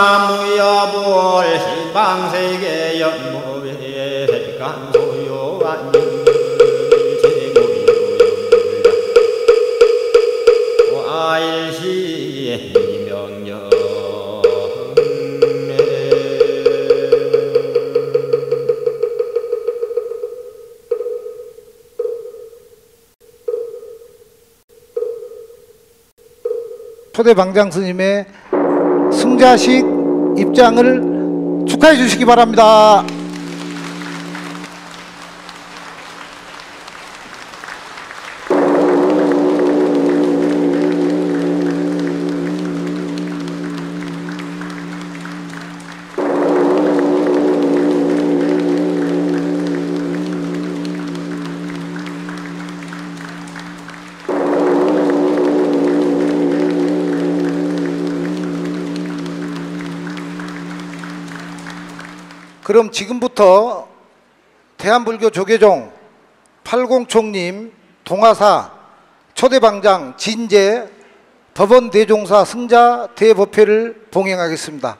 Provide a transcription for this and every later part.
상천하무여볼 희망세계 연무의 색간소요한 제무요영불 와일시 명령 초대방장 스님의 승자식 입장을 축하해 주시기 바랍니다. 그럼 지금부터 대한불교 조계종 80총님 동화사 초대방장 진제 법원대종사 승자 대법회를 봉행하겠습니다.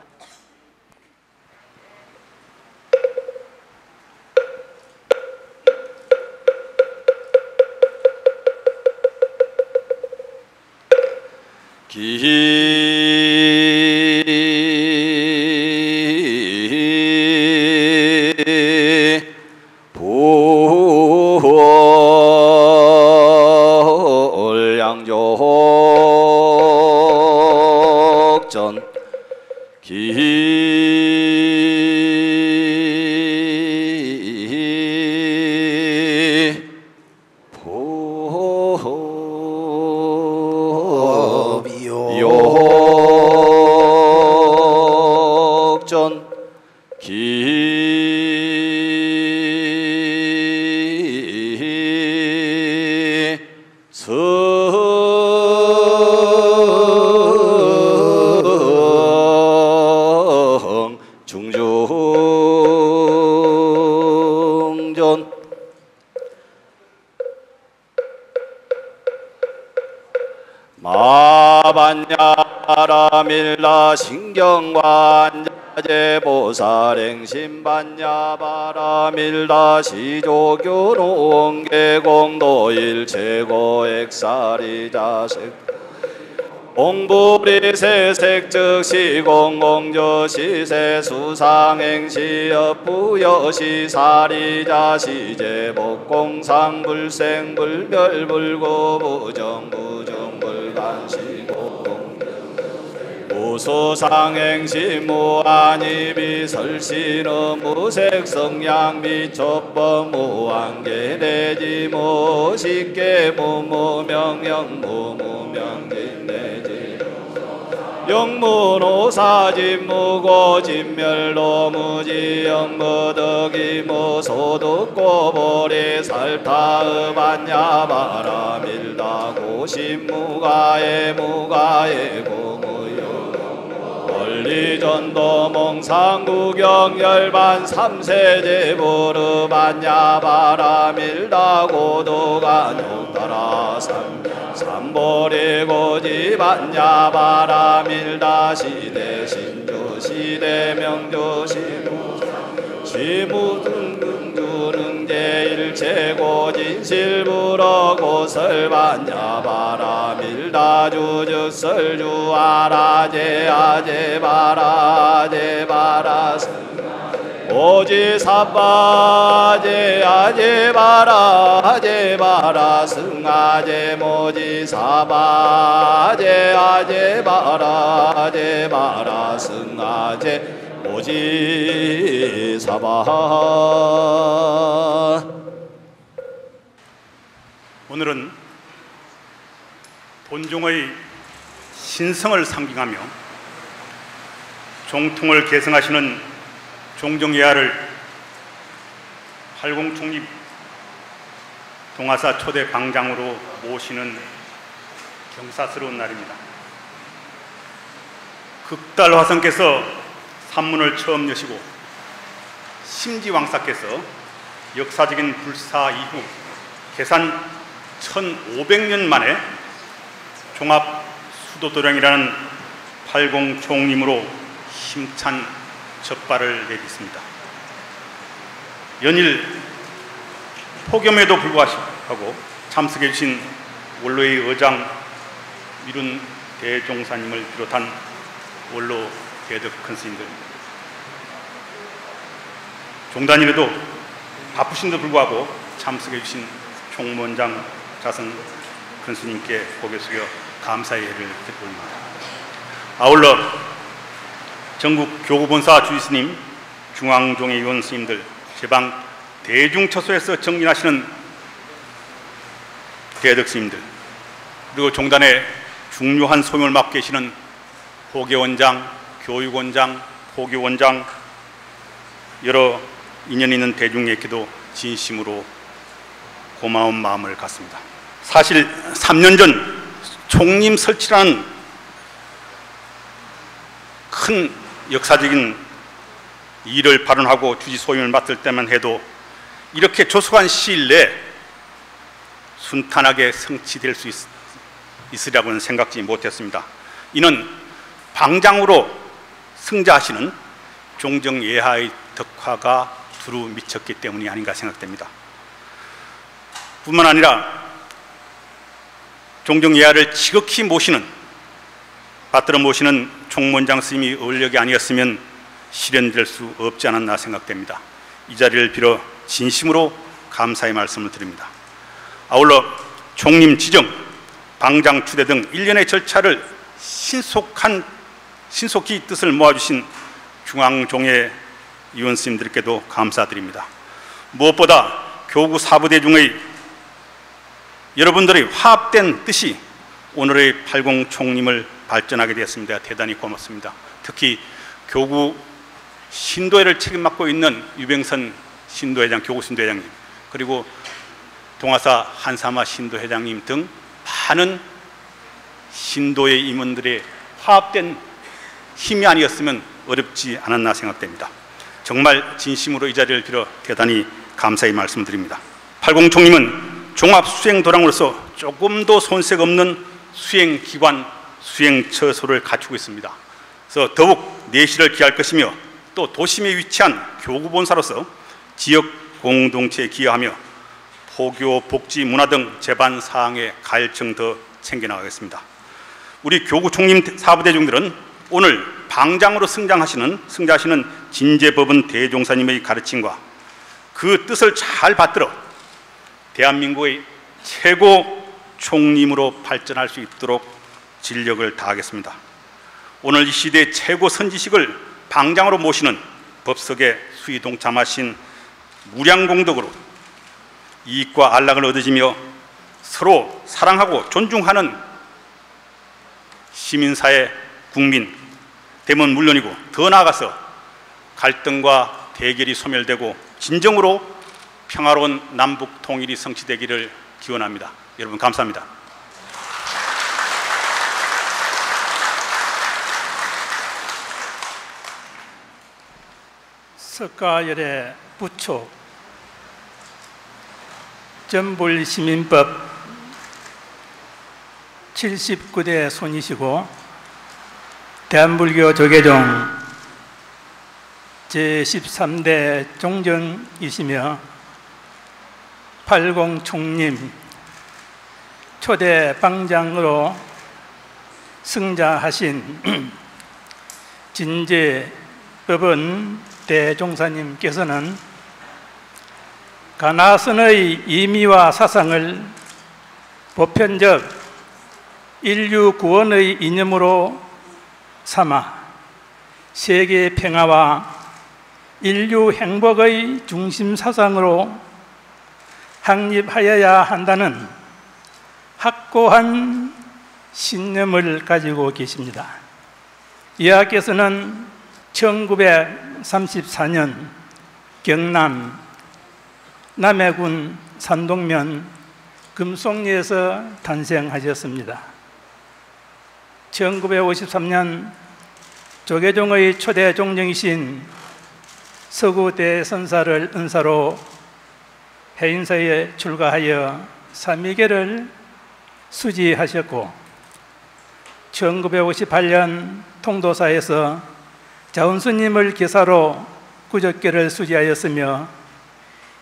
양족전 욕전 중중전 마반야라밀라 신경관 제보살행심반야바라밀라 시조교농계공도일 최고액사리 자식 공부리세색즉 시공공저시세 수상행시업부여시사리자시제복공상불생불별불고부정부정불간시고 무소상행시무안이비설신어 무색성양미촉법무한계내지 무식계무무명령무무명진내지 병문호사진무고 진멸로무지영무덕이무 소득고보리 살타읍안야바라밀다고 신무가에 무가에 고무요 원리전도 몽상구경 열반 삼세제 부르반야바라밀다고 도간욕따라 삼보리고 집안야바라밀다 시대 신주 시대 명주 시무등등주는 제일체고 진실부러고 설반야바라밀다 주즉설주 아라제 아제바라 오지사바제 아제바라 승아제 모지사바제 아제바라 승아제 모지사바. 오늘은 본종의 신성을 상징하며 종통을 계승하시는 종정예하를 팔공총립 동화사 초대 방장으로 모시는 경사스러운 날입니다. 극달화성께서 산문을 처음 여시고 심지왕사께서 역사적인 불사 이후 계산 1500년 만에 종합수도도량이라는 팔공총림으로 힘찬 적발을 내딛습니다. 연일 폭염에도 불구하고 참석해 주신 원로의 의장 미룬 대종사님을 비롯한 원로 대덕 큰 스님들, 종단이라도 바쁘신데도 불구하고 참석해 주신 총무원장 자선 큰 스님께 고개 숙여 감사의 예를 드립니다. 아울러 전국 교구본사 주지스님, 중앙종회 위원 스님들, 제방 대중처소에서 정진하시는 대덕 스님들, 그리고 종단의 중요한 소명을 맡고 계시는 호계원장, 교육원장, 포교원장, 여러 인연 있는 대중에게도 진심으로 고마운 마음을 갖습니다. 사실 3년 전 총림 설치라는 큰 역사적인 일을 발언하고 주지 소임을 맡을 때만 해도 이렇게 조속한 시일 내에 순탄하게 성취될 수 있으리라고는 생각지 못했습니다. 이는 방장으로 승자하시는 종정예하의 덕화가 두루 미쳤기 때문이 아닌가 생각됩니다. 뿐만 아니라 종정예하를 지극히 받들어 모시는 총무원장 스님이 의력이 아니었으면 실현될 수 없지 않았나 생각됩니다. 이 자리를 빌어 진심으로 감사의 말씀을 드립니다. 아울러 총림 지정, 방장 추대 등 일련의 절차를 신속히 뜻을 모아주신 중앙종회 위원 스님들께도 감사드립니다. 무엇보다 교구 사부대중의 여러분들의 화합된 뜻이 오늘의 팔공총림을 발전하게 되었습니다. 대단히 고맙습니다. 특히 교구 신도회를 책임 맡고 있는 유병선 신도회장, 교구 신도회장님, 그리고 동화사 한사마 신도회장님 등 많은 신도회 임원들의 화합된 힘이 아니었으면 어렵지 않았나 생각됩니다. 정말 진심으로 이 자리를 빌어 대단히 감사의 말씀드립니다. 팔공총림은 종합수행도량으로서 조금도 손색 없는 수행기관, 수행처소를 갖추고 있습니다. 그래서 더욱 내실을 기할 것이며 또 도심에 위치한 교구본사로서 지역 공동체에 기여하며 포교, 복지, 문화 등 제반 사항에 가열청 더 챙겨나가겠습니다. 우리 교구 총림 사부대중들은 오늘 방장으로 승자하시는 진제법은 대종사님의 가르침과 그 뜻을 잘 받들어 대한민국의 최고 총림으로 발전할 수 있도록 진력을 다하겠습니다. 오늘 이 시대의 최고 선지식을 방장으로 모시는 법석에 수의 동참하신 무량공덕으로 이익과 안락을 얻으시며 서로 사랑하고 존중하는 시민사회 국민, 대면 물론이고 더 나아가서 갈등과 대결이 소멸되고 진정으로 평화로운 남북 통일이 성취되기를 기원합니다. 여러분 감사합니다. 석가열의 부촉 전불시민법 79대 손이시고 대한불교 조계종 제13대 종정이시며 80총님 초대 방장으로 승자하신 진제법원 대종사님께서는 가나선의 의미와 사상을 보편적 인류 구원의 이념으로 삼아 세계 평화와 인류 행복의 중심 사상으로 확립하여야 한다는 확고한 신념을 가지고 계십니다. 이하께서는 1934년 경남 남해군 산동면 금속리에서 탄생하셨습니다. 1953년 조계종의 초대 종정이신 서구대선사를 은사로 해인사에 출가하여 삼위계를 수지하셨고 1958년 통도사에서 자운스님을 기사로 구적계를 수지하였으며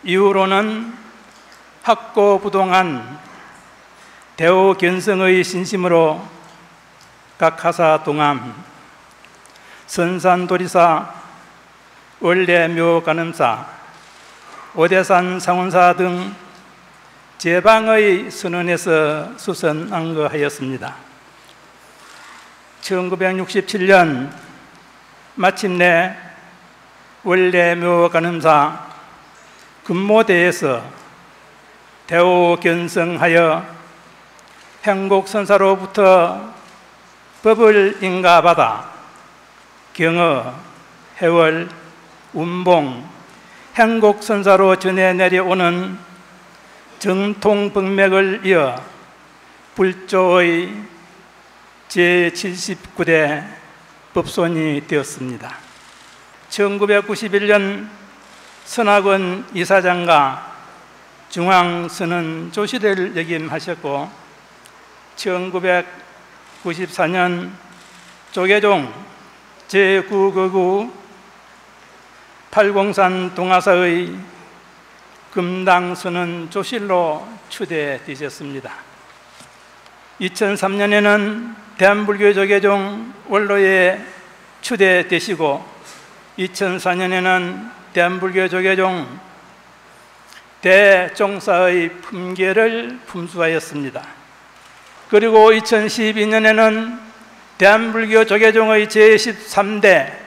이후로는 학고부동한 대오견성의 신심으로 각하사 동암, 선산도리사, 원래묘간음사, 오대산 상원사 등 제방의 선언에서 수선안거하였습니다. 1967년 마침내 원래묘간음사 금모대에서 대오견성하여 행곡선사로부터 법을 인가받아 경어, 해월, 운봉, 행곡선사로 전해 내려오는 정통법맥을 이어 불조의 제79대 법손이 되었습니다. 1991년 선학원 이사장과 중앙선언 조실을 역임하셨고 1994년 조계종 제9거구 팔공산 동아사의 금당선언 조실로 추대되셨습니다. 2003년에는 대한불교 조계종 원로에 추대되시고 2004년에는 대한불교 조계종 대종사의 품계를 품수하였습니다. 그리고 2012년에는 대한불교 조계종의 제13대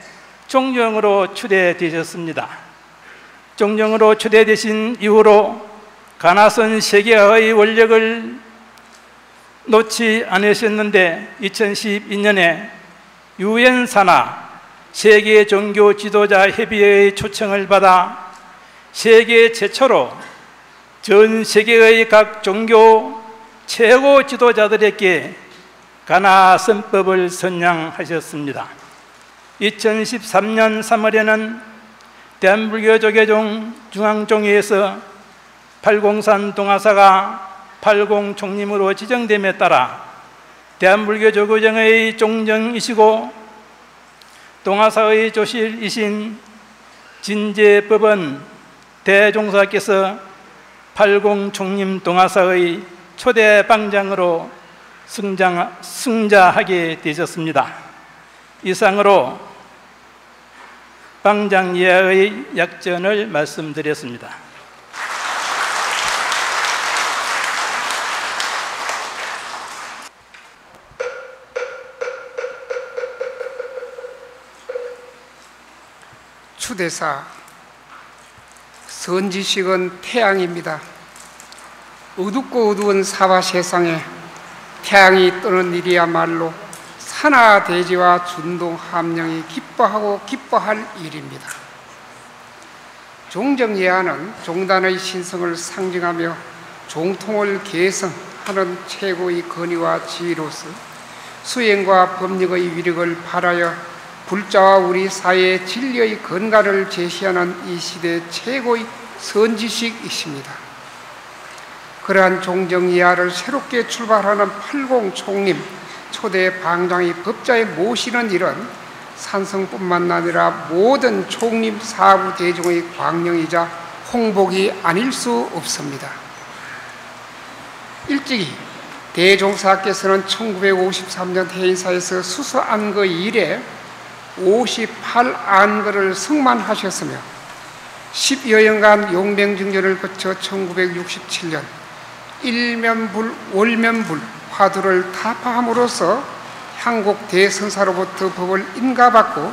종정으로 추대되셨습니다. 종정으로 추대되신 이후로 가나선 세계화의 원력을 놓지 않으셨는데 2012년에 유엔 산하 세계 종교 지도자 협의회의 초청을 받아 세계 최초로 전 세계의 각 종교 최고 지도자들에게 가나선법을 선양하셨습니다. 2013년 3월에는 대한불교 조계종 중앙종회에서 팔공산 동아사가 팔공총림으로 지정됨에 따라 대한불교 조계종의 종정이시고 동아사의 조실이신 진제법원 대종사께서 팔공총림 동아사의 초대 방장으로 승자하게 되셨습니다. 이상으로 방장 예하의 약전을 말씀드렸습니다. 추대사 선지식은 태양입니다. 어둡고 어두운 사바 세상에 태양이 뜨는 일이야말로 산하대지와 준동함령이 기뻐하고 기뻐할 일입니다. 종정예하는 종단의 신성을 상징하며 종통을 계승하는 최고의 권위와 지위로서 수행과 법력의 위력을 발하여 불자와 우리 사회의 진리의 건강을 제시하는 이 시대 최고의 선지식이십니다. 그러한 종정예하를 새롭게 출발하는 팔공총림 초대 방장이 법자에 모시는 일은 산성뿐만 아니라 모든 총림 사부 대중의 광령이자 홍복이 아닐 수 없습니다. 일찍이 대종사께서는 1953년 해인사에서 수서안거 이래 58안거를 승만하셨으며 10여년간 용맹증전을 거쳐 1967년 일면불, 월면불, 화두를 타파함으로써 한국 대선사로부터 법을 인가받고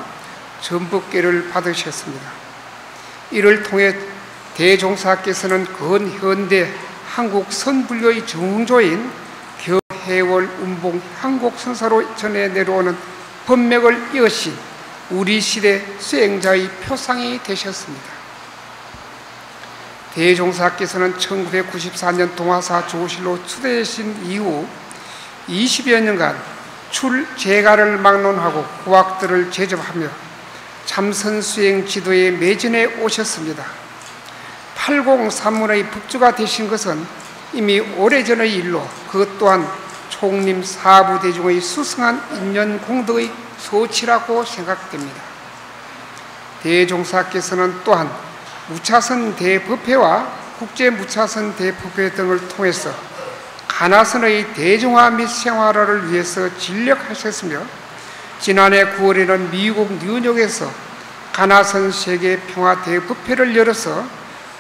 전법계를 받으셨습니다. 이를 통해 대종사께서는 근현대 한국 선불교의 정조인 해월, 운봉, 한국선사로 전해 내려오는 법맥을 이으신 우리 시대 수행자의 표상이 되셨습니다. 대종사께서는 1994년 동화사 조실로 추대하신 이후 20여 년간 출제가를 막론하고 고학들을 제접하며 참선수행 지도에 매진해 오셨습니다. 80산문의 북주가 되신 것은 이미 오래전의 일로 그것 또한 총림 사부대중의 수승한 인연 공덕의 소치라고 생각됩니다. 대종사께서는 또한 무차선 대법회와 국제무차선 대법회 등을 통해서 가나선의 대중화 및 생활화를 위해서 진력하셨으며 지난해 9월에는 미국 뉴욕에서 가나선 세계평화 대법회를 열어서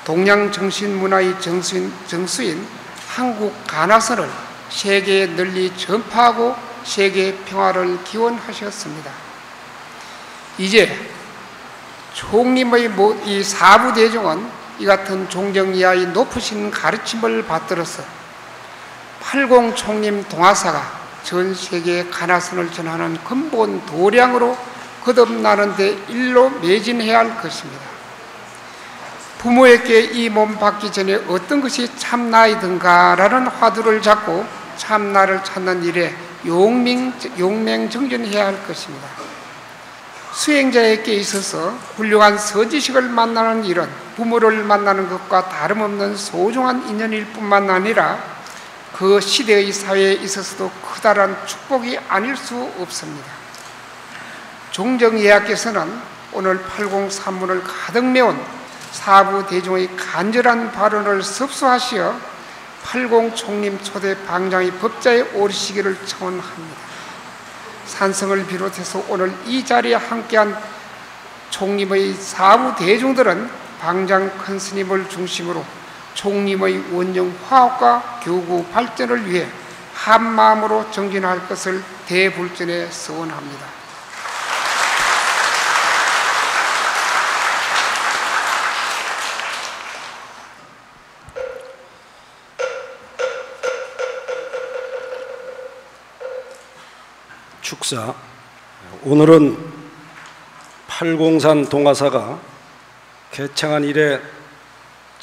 동양정신문화의 정수인 한국 가나선을 세계에 널리 전파하고 세계 평화를 기원하셨습니다. 이제 총림의 이 사부대중은 이 같은 종정이하의 높으신 가르침을 받들어서 80총림 동화사가 전 세계에 가나선을 전하는 근본 도량으로 거듭나는 데 일로 매진해야 할 것입니다. 부모에게 이 몸 받기 전에 어떤 것이 참나이든가라는 화두를 잡고 참나를 찾는 일에 용맹정전해야 할 것입니다. 수행자에게 있어서 훌륭한 선지식을 만나는 일은 부모를 만나는 것과 다름없는 소중한 인연일 뿐만 아니라 그 시대의 사회에 있어서도 커다란 축복이 아닐 수 없습니다. 종정예하께서는 오늘 80산문을 가득 메운 사부대중의 간절한 발언을 섭수하시어 80총림 초대 방장의 법자에 오르시기를 청원합니다. 산성을 비롯해서 오늘 이 자리에 함께한 총림의 사부대중들은 방장 큰 스님을 중심으로 총림의 원령 화합과 교구 발전을 위해 한마음으로 정진할 것을 대불전에 서원합니다. 축사. 오늘은 팔공산 동화사가 개창한 이래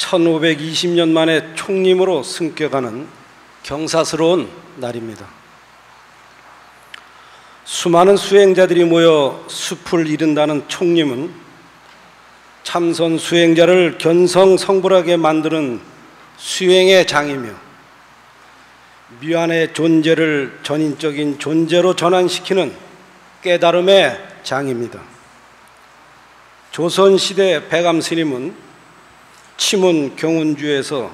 1520년 만에 총림으로 승격하는 경사스러운 날입니다. 수많은 수행자들이 모여 숲을 이룬다는 총림은 참선 수행자를 견성성불하게 만드는 수행의 장이며 미완의 존재를 전인적인 존재로 전환시키는 깨달음의 장입니다. 조선시대 백암스님은 치문 경운주에서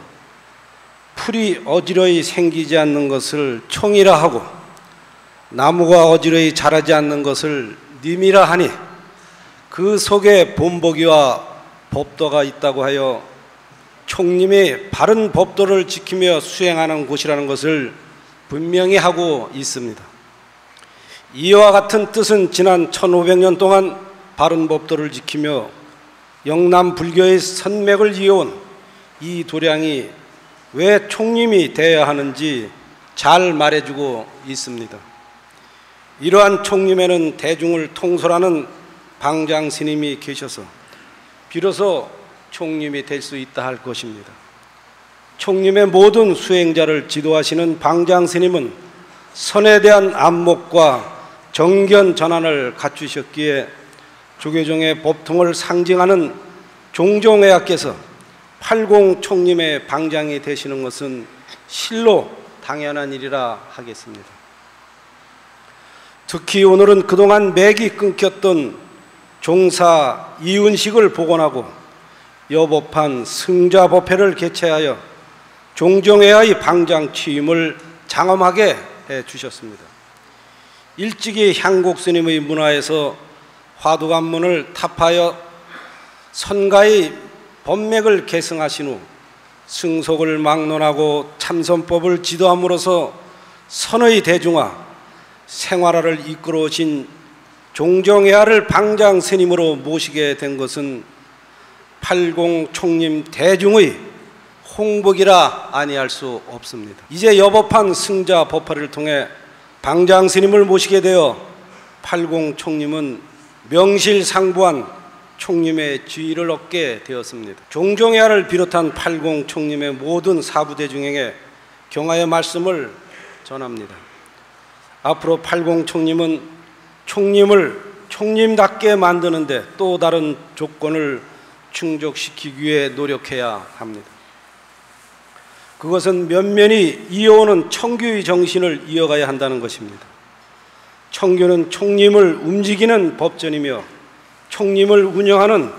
풀이 어지러이 생기지 않는 것을 총이라 하고 나무가 어지러이 자라지 않는 것을 님이라 하니 그 속에 본보기와 법도가 있다고 하여 총림이 바른 법도를 지키며 수행하는 곳이라는 것을 분명히 하고 있습니다. 이와 같은 뜻은 지난 1500년 동안 바른 법도를 지키며 영남 불교의 선맥을 이어온 이 도량이 왜 총림이 되어야 하는지 잘 말해주고 있습니다. 이러한 총림에는 대중을 통솔하는 방장 스님이 계셔서 비로소 총림이 될 수 있다 할 것입니다. 총림의 모든 수행자를 지도하시는 방장 스님은 선에 대한 안목과 정견 전환을 갖추셨기에 조계종의 법통을 상징하는 종종회하께서 80 총림의 방장이 되시는 것은 실로 당연한 일이라 하겠습니다. 특히 오늘은 그동안 맥이 끊겼던 종사 이윤식을 복원하고 여법한 승자법회를 개최하여 종종회의 방장 취임을 장엄하게 해주셨습니다. 일찍이 향곡스님의 문화에서 화두관문을 탑하여 선가의 법맥을 계승하신 후 승속을 막론하고 참선법을 지도함으로써 선의 대중화, 생활화를 이끌어 오신 종종회화를 방장 스님으로 모시게 된 것은 80 총림 대중의 홍복이라 아니할 수 없습니다. 이제 여법한 승자 법화를 통해 방장 스님을 모시게 되어 80 총림은 명실상부한 총림의 지위를 얻게 되었습니다. 종종회화를 비롯한 80 총림의 모든 사부대중에게 경하의 말씀을 전합니다. 앞으로 80 총림은 총림을 총림답게 만드는데 또 다른 조건을 충족시키기 위해 노력해야 합니다. 그것은 면면이 이어오는 청규의 정신을 이어가야 한다는 것입니다. 청규는 총림을 움직이는 법전이며 총림을 운영하는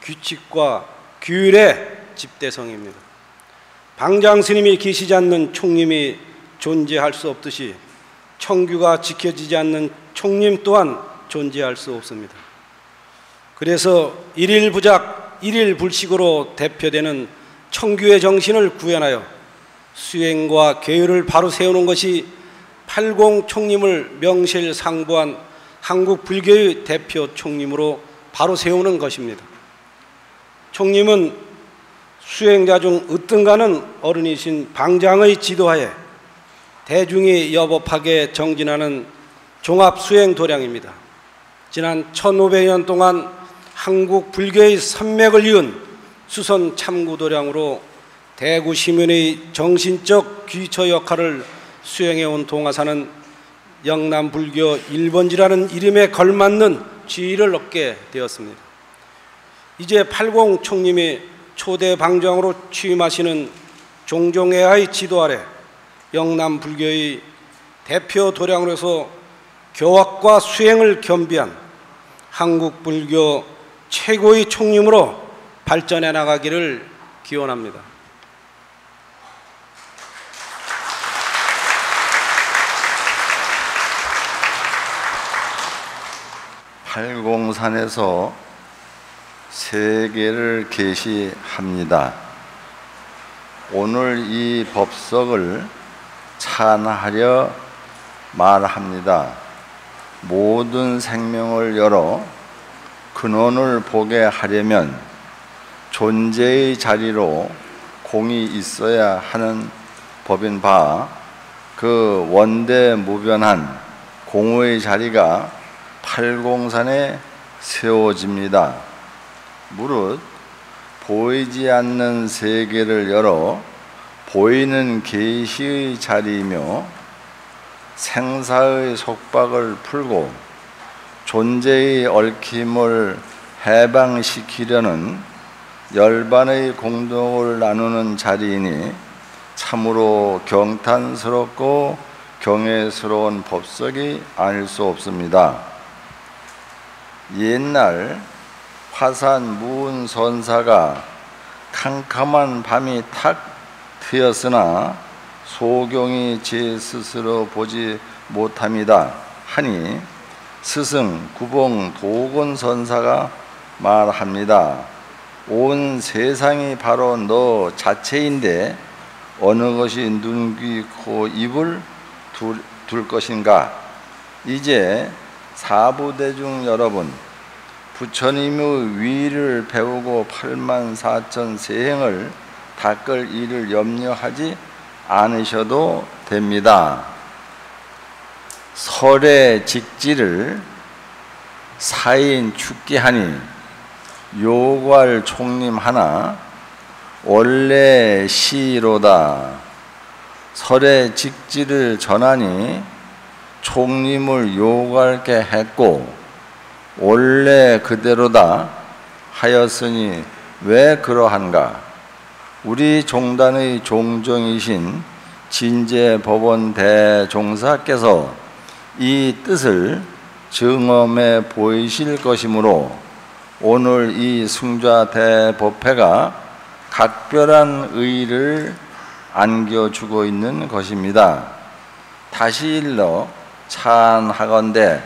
규칙과 규율의 집대성입니다. 방장 스님이 계시지 않는 총림이 존재할 수 없듯이 청규가 지켜지지 않는 총림 또한 존재할 수 없습니다. 그래서 일일부작, 일일불식으로 대표되는 청규의 정신을 구현하여 수행과 계율을 바로 세우는 것이 80 총림을 명실상부한 한국 불교의 대표 총림으로 바로 세우는 것입니다. 총림은 수행자 중 으뜸가는 어른이신 방장의 지도하에 대중이 여법하게 정진하는 종합수행도량입니다. 지난 1500년 동안 한국 불교의 산맥을 이은 수선 참구도량으로 대구 시민의 정신적 귀처 역할을 수행해온 동화사는 영남불교 1번지라는 이름에 걸맞는 지위를 얻게 되었습니다. 이제 80 총림이 초대 방장으로 취임하시는 종종회의 지도 아래 영남불교의 대표 도량으로서 교학과 수행을 겸비한 한국불교 최고의 총림으로 발전해 나가기를 기원합니다. 팔공산에서 세계를 계시합니다. 오늘 이 법석을 찬하려 말합니다. 모든 생명을 열어 근원을 보게 하려면 존재의 자리로 공이 있어야 하는 법인 바 그 원대무변한 공의 자리가 팔공산에 세워집니다. 무릇 보이지 않는 세계를 열어 보이는 계시의 자리이며 생사의 속박을 풀고 존재의 얽힘을 해방시키려는 열반의 공동을 나누는 자리이니 참으로 경탄스럽고 경애스러운 법석이 아닐 수 없습니다. 옛날 화산 무은 선사가 캄캄한 밤이 탁 트였으나 소경이 제 스스로 보지 못합니다 하니 스승 구봉 도곤 선사가 말합니다. 온 세상이 바로 너 자체인데 어느 것이 눈, 귀, 코, 입을 둘 것인가. 이제 사부대중 여러분, 부처님의 위를 배우고 84,000 세행을 닦을 일을 염려하지 않으셔도 됩니다. 설의 직지를 사인 축기하니 요괄 총림 하나 원래 시로다. 설의 직지를 전하니 총림을 요구할게 했고 원래 그대로다 하였으니 왜 그러한가? 우리 종단의 종정이신 진제법원 대종사께서 이 뜻을 증엄해 보이실 것이므로 오늘 이 승좌 대법회가 각별한 의의를 안겨주고 있는 것입니다. 다시 일러 찬하건대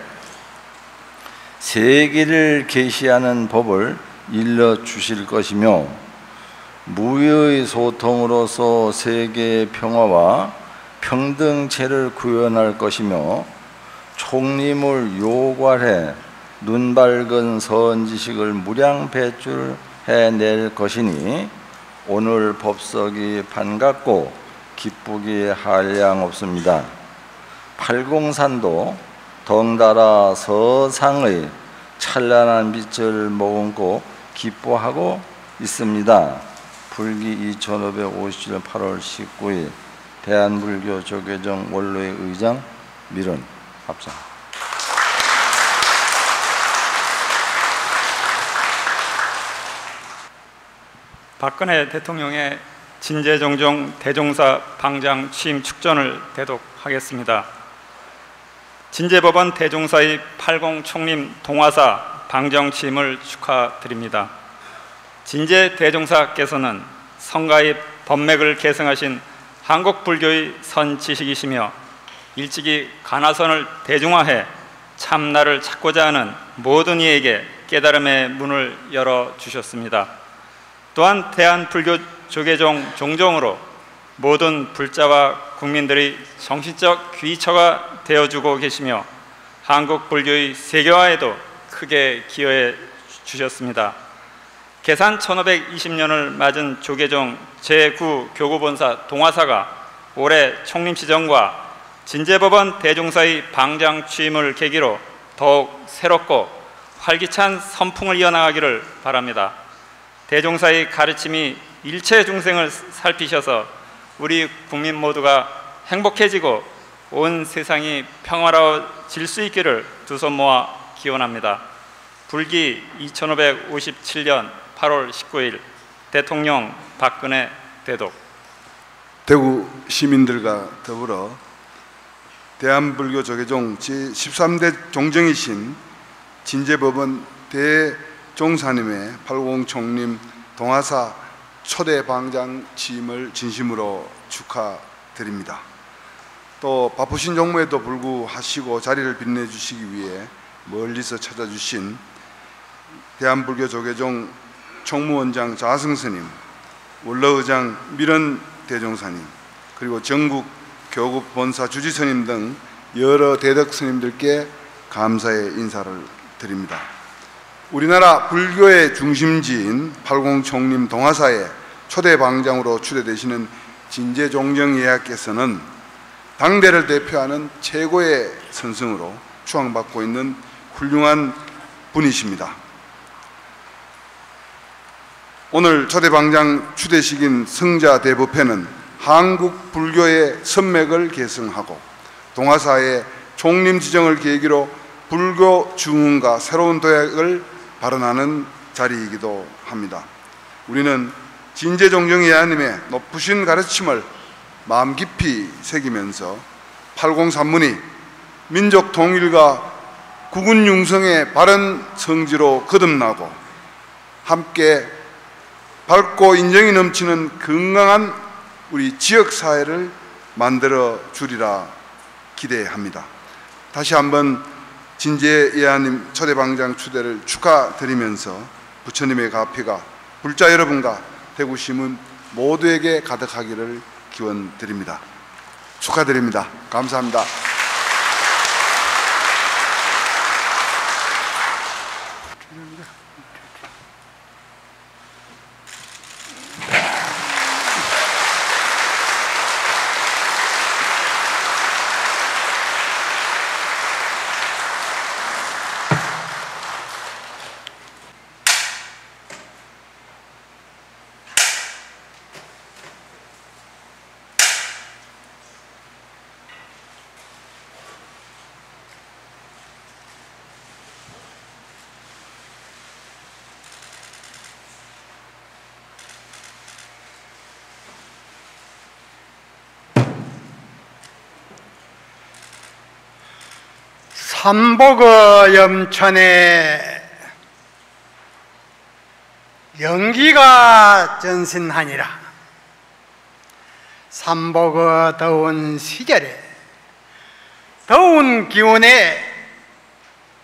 세계를 계시하는 법을 일러 주실 것이며 무의 소통으로서 세계의 평화와 평등체를 구현할 것이며 총림을 요괄해 눈밝은 선지식을 무량 배출해낼 것이니 오늘 법석이 반갑고 기쁘기 한량없습니다. 팔공산도 덩달아 서상의 찬란한 빛을 머금고 기뻐하고 있습니다. 불기 2557년 8월 19일 대한불교 조계종 원로의 의장 밀은 합장. 박근혜 대통령의 진제종종 대종사 방장 취임 축전을 대독하겠습니다. 진제법원 대종사의 80 총림 동화사 방정 취임을 축하드립니다. 진제 대종사께서는 성가의 법맥을 계승하신 한국 불교의 선지식이시며 일찍이 가나선을 대중화해 참나를 찾고자 하는 모든 이에게 깨달음의 문을 열어주셨습니다. 또한 대한불교 조계종 종종으로 모든 불자와 국민들의 정신적 귀처가 되어주고 계시며 한국 불교의 세계화에도 크게 기여해 주셨습니다. 계산 1520년을 맞은 조계종 제9교구본사 동화사가 올해 총림시정과 진제법원 대종사의 방장 취임을 계기로 더욱 새롭고 활기찬 선풍을 이어나가기를 바랍니다. 대종사의 가르침이 일체 중생을 살피셔서 우리 국민 모두가 행복해지고 온 세상이 평화로워질 수 있기를 두 손 모아 기원합니다. 불기 2557년 8월 19일 대통령 박근혜 대독. 대구 시민들과 더불어 대한불교 조계종 제13대 종정이신 진제법원 대종사님의 80 총림 동화사 초대 방장 취임을 진심으로 축하드립니다. 또 바쁘신 종무에도 불구하시고 자리를 빛내주시기 위해 멀리서 찾아주신 대한불교 조계종 총무원장 자승스님, 원로의장 밀은 대종사님, 그리고 전국 교급 본사 주지스님 등 여러 대덕 스님들께 감사의 인사를 드립니다. 우리나라 불교의 중심지인 80 총림 동화사의 초대 방장으로 추대되시는 진제종정예하께서는 당대를 대표하는 최고의 선승으로 추앙받고 있는 훌륭한 분이십니다. 오늘 초대 방장 추대식인 승자 대법회는 한국 불교의 선맥을 계승하고 동화사의 총림 지정을 계기로 불교 중흥과 새로운 도약을 발언하는 자리이기도 합니다. 우리는 진제종정예하님의 높으신 가르침을 마음 깊이 새기면서 80산문이 민족 통일과 국운 융성의 바른 성지로 거듭나고 함께 밝고 인정이 넘치는 건강한 우리 지역사회를 만들어 주리라 기대합니다. 다시 한번 진제예하님 초대방장 추대를 축하드리면서 부처님의 가피가 불자 여러분과 대구 시민 모두에게 가득하기를 기원드립니다. 축하드립니다. 감사합니다. 삼복의 염천에 연기가 전신하니라. 삼복의 더운 시절에 더운 기운에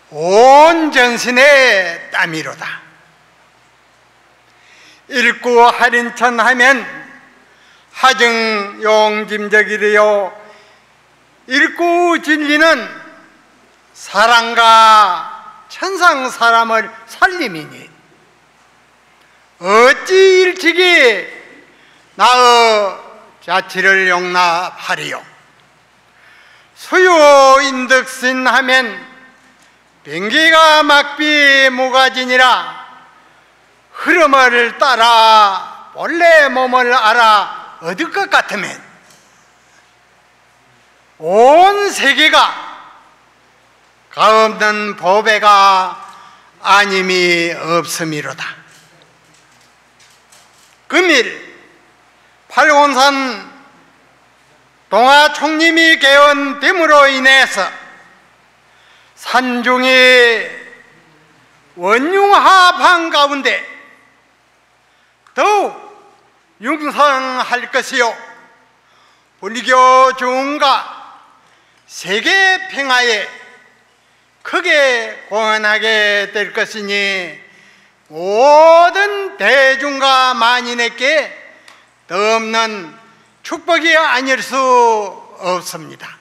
온 전신에 땀이로다. 일구 할인천 하면 하증 용짐적이래요. 일구 진리는 사랑과 천상 사람을 살림이니 어찌 일찍이 나의 자치를 용납하리요. 수요인득신 하면 변기가 막비 무가진이라 흐름을 따라 본래 몸을 알아 얻을 것 같으면 온 세계가 가없는 보배가 아님이 없음이로다. 금일 팔곤산 동화총님이 개원됨으로 인해서 산중의 원융합한 가운데 더욱 융성할 것이요 불교 중흥과 세계 평화에 크게 공헌하게 될 것이니 모든 대중과 만인에게 더 없는 축복이 아닐 수 없습니다.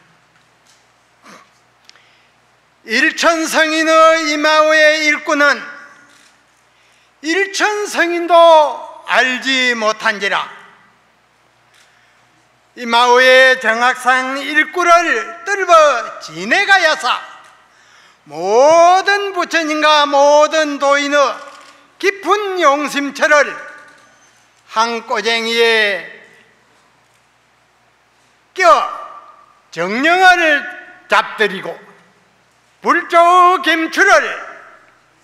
일천성인의 이마오의 일꾼은 일천성인도 알지 못한지라 이마오의 정학상 일꾼을 뜰버 지내가야사 모든 부처님과 모든 도인의 깊은 용심처를 한 꼬쟁이에 껴 정령을 잡들이고 불조 김추를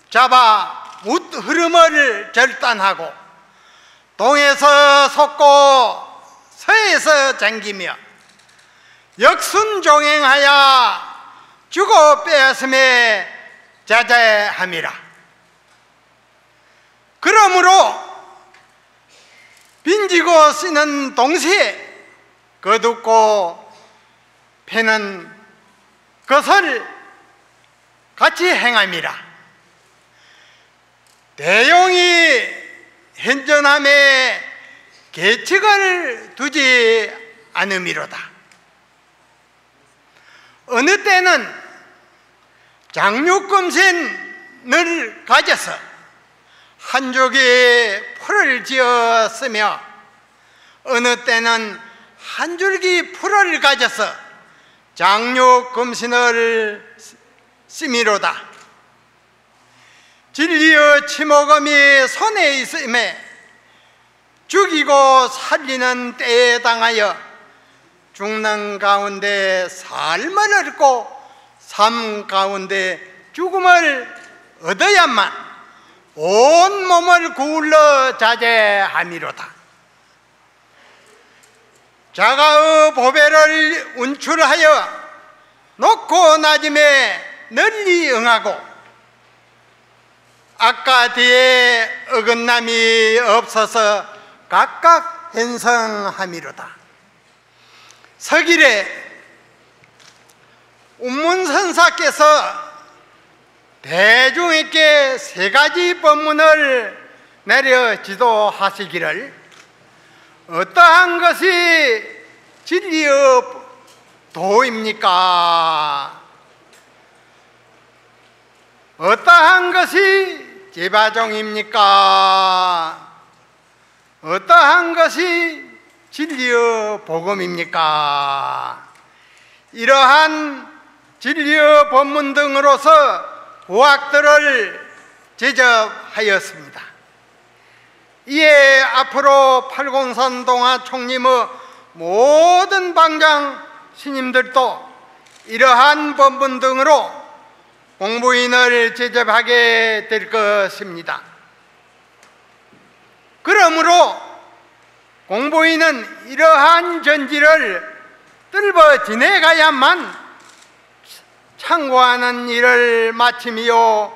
잡아 묻 흐름을 절단하고 동에서 솟고 서에서 잠기며 역순종행하여 주고 빼앗음에 자자함이라. 그러므로 빈지고 쓰는 동시에 거둡고 패는 것을 같이 행함이라. 대용이 현존함에 계측을 두지 않음이로다. 어느 때는 장육금신을 가져서 한쪽에 풀을 지었으며 어느 때는 한 줄기 풀을 가져서 장육금신을 쓰미로다. 진리의 치모금이 손에 있음에 죽이고 살리는 때에 해당하여 죽는 가운데 삶을 얻고 삶 가운데 죽음을 얻어야만 온 몸을 구울러 자제함이로다. 자가의 보배를 운출하여 놓고 낮음에 널리 응하고 아까 뒤에 어긋남이 없어서 각각 현성함이로다. 서길에 운문선사께서 대중에게 세 가지 법문을 내려 지도하시기를 어떠한 것이 진리의 도입니까? 어떠한 것이 제바종입니까? 어떠한 것이 진리의 복음입니까? 이러한 진리의 법문 등으로서 부학들을 제접하였습니다. 이에 앞으로 팔공산 동화 총림의 모든 방장 스님들도 이러한 법문 등으로 공부인을 제접하게 될 것입니다. 그러므로 공부인은 이러한 전지를 뚫어 지내가야만 창고하는 일을 마치며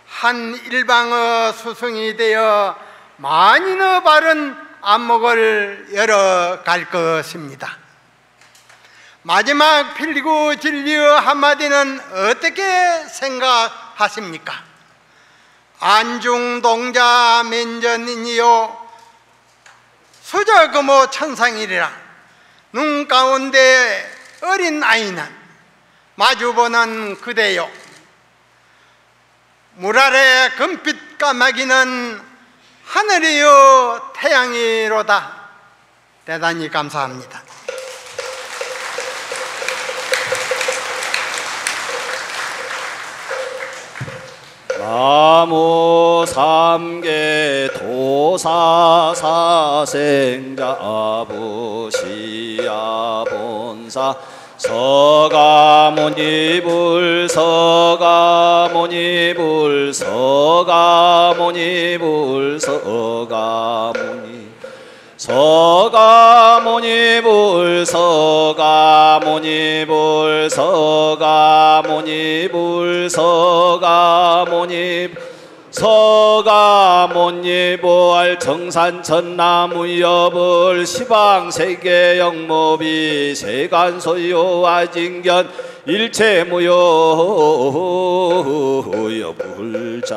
한 일방의 수승이 되어 많이는 바른 안목을 열어갈 것입니다. 마지막 필리고 진리의 한마디는 어떻게 생각하십니까? 안중동자 면전이니요 수저금호 천상이리라. 눈 가운데 어린 아이는 마주보는 그대요, 물 아래 금빛 까마귀는 하늘이요 태양이로다. 대단히 감사합니다. 나무 삼계 도사사생자 아부시야 본사 서가모니불 서가모니불 서가모니불 서가모니 서가모니불 서가모니불 서가모니불 서가모니 서가모니보알 정산천나무여불 시방세계 영모비 세간소요 아징견 일체무요 여불자